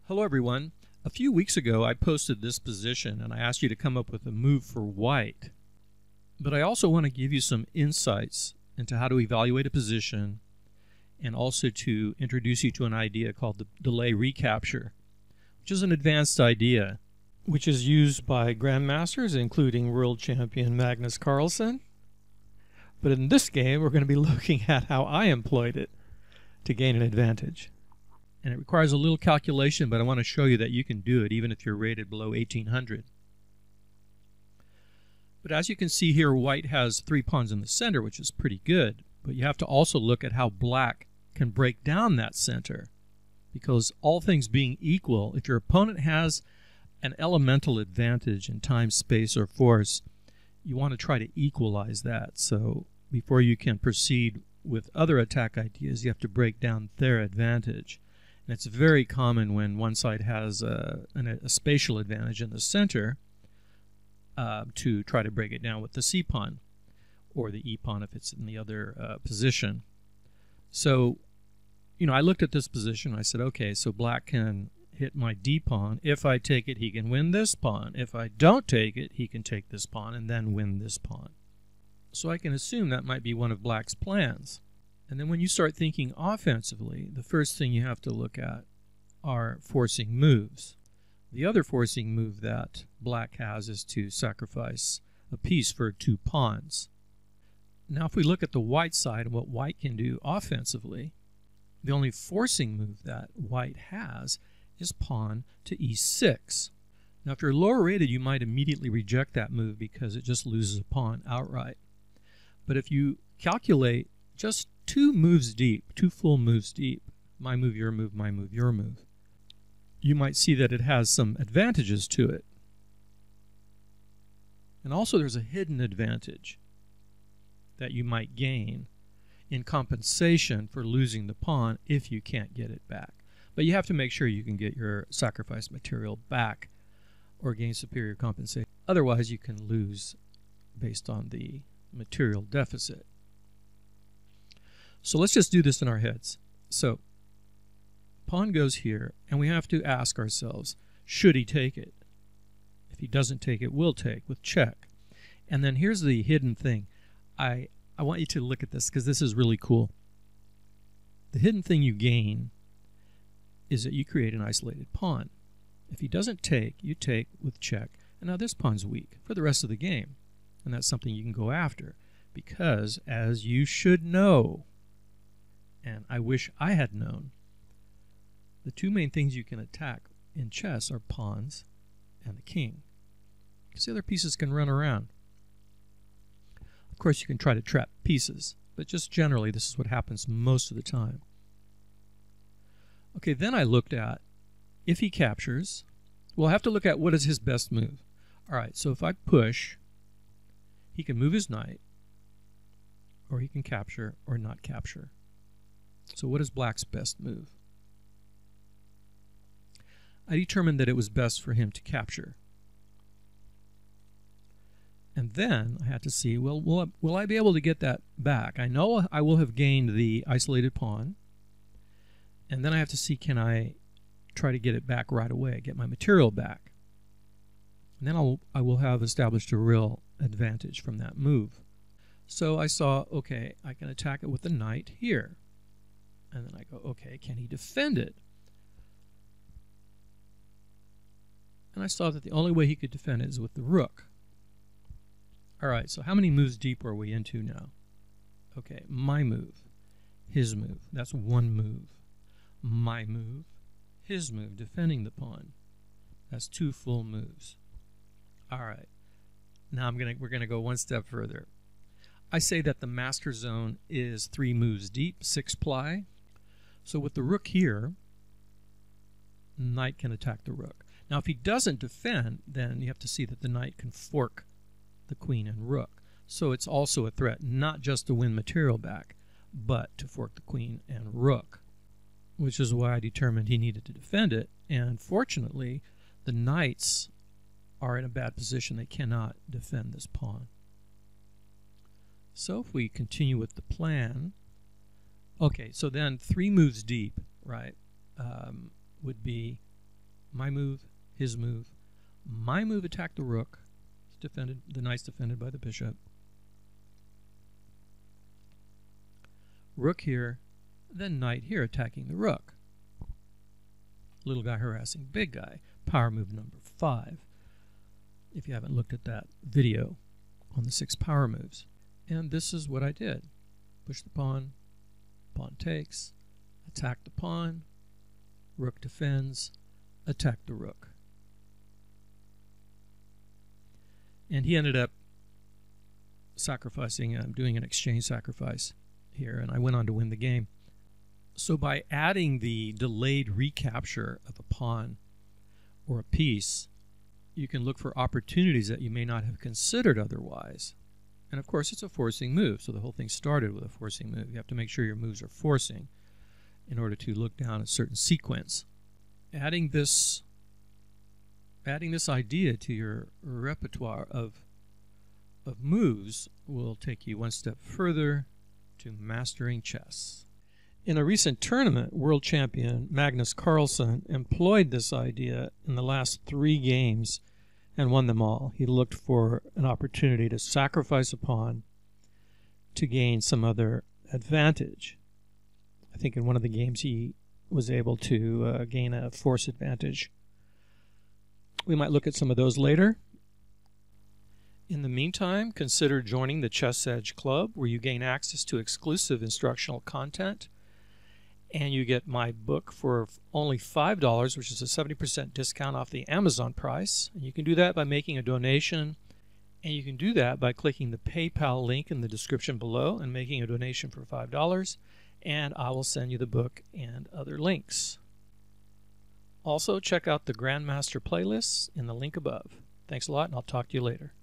Hello everyone. A few weeks ago I posted this position and I asked you to come up with a move for white. But I also want to give you some insights into how to evaluate a position and also to introduce you to an idea called the delay recapture, which is an advanced idea which is used by grandmasters including world champion Magnus Carlsen. But in this game we're going to be looking at how I employed it to gain an advantage. And it requires a little calculation, but I want to show you that you can do it even if you're rated below 1800. But as you can see here, white has 3 pawns in the center, which is pretty good. But you have to also look at how black can break down that center. Because all things being equal, if your opponent has an elemental advantage in time, space, or force, you want to try to equalize that. So before you can proceed with other attack ideas, you have to break down their advantage. And it's very common when one side has a spatial advantage in the center to try to break it down with the C pawn or the E pawn if it's in the other position. So, I looked at this position. I said, okay, so black can hit my D pawn. If I take it, he can win this pawn. If I don't take it, he can take this pawn and then win this pawn. So I can assume that might be one of black's plans. And then when you start thinking offensively, the first thing you have to look at are forcing moves. The other forcing move that black has is to sacrifice a piece for 2 pawns. Now if we look at the white side and what white can do offensively, the only forcing move that white has is pawn to e6. Now if you're lower rated, you might immediately reject that move because it just loses a pawn outright. But if you calculate just 2 moves deep, 2 full moves deep, my move, your move, my move, your move, you might see that it has some advantages to it. And also there's a hidden advantage that you might gain in compensation for losing the pawn if you can't get it back. But you have to make sure you can get your sacrificed material back or gain superior compensation. Otherwise you can lose based on the material deficit. So let's just do this in our heads. So pawn goes here, and we have to ask ourselves, should he take it? If he doesn't take it, we'll take with check. And then here's the hidden thing. I want you to look at this because this is really cool. The hidden thing you gain is that you create an isolated pawn. If he doesn't take, you take with check. And now this pawn's weak for the rest of the game. And that's something you can go after because, as you should know, and I wish I had known, the 2 main things you can attack in chess are pawns and the king, because the other pieces can run around. Of course you can try to trap pieces, but just generally this is what happens most of the time. Okay, then I looked at, if he captures, we'll have to look at what is his best move. Alright, so if I push, he can move his knight, or he can capture or not capture. So what is black's best move? I determined that it was best for him to capture. And then I had to see, well, will I be able to get that back? I know I will have gained the isolated pawn. And then I have to see, can I try to get it back right away, get my material back? And then I will have established a real advantage from that move. So I saw, okay, I can attack it with the knight here. And then I go, okay, can he defend it? And I saw that the only way he could defend it is with the rook. Alright, so how many moves deep are we into now? Okay, my move, his move. That's 1 move. My move, his move, defending the pawn. That's 2 full moves. Alright, now we're gonna go 1 step further. I say that the master zone is 3 moves deep, 6 ply. So with the rook here, knight can attack the rook. Now if he doesn't defend, then you have to see that the knight can fork the queen and rook. So it's also a threat, not just to win material back, but to fork the queen and rook, which is why I determined he needed to defend it. And fortunately, the knights are in a bad position. They cannot defend this pawn. So if we continue with the plan, okay, so then 3 moves deep, right, would be my move, his move. My move attacked the rook. Defended, the knight's defended by the bishop. Rook here, then knight here attacking the rook. Little guy harassing big guy. Power move number 5. If you haven't looked at that video on the 6 power moves. And this is what I did. Push the pawn, pawn takes, attack the pawn, rook defends, attack the rook. And he ended up sacrificing, doing an exchange sacrifice here, and I went on to win the game. So by adding the delayed recapture of a pawn or a piece, you can look for opportunities that you may not have considered otherwise. And of course, it's a forcing move, so the whole thing started with a forcing move. You have to make sure your moves are forcing in order to look down a certain sequence. Adding this idea to your repertoire of moves will take you one step further to mastering chess. In a recent tournament, world champion Magnus Carlsen employed this idea in the last 3 games and won them all. He looked for an opportunity to sacrifice a pawn to gain some other advantage. I think in one of the games he was able to gain a force advantage. We might look at some of those later. In the meantime, consider joining the Chess Edge Club, where you gain access to exclusive instructional content, and you get my book for only $5, which is a 70% discount off the Amazon price. And you can do that by making a donation, and you can do that by clicking the PayPal link in the description below and making a donation for $5, and I will send you the book and other links. Also, check out the Grandmaster playlists in the link above. Thanks a lot, and I'll talk to you later.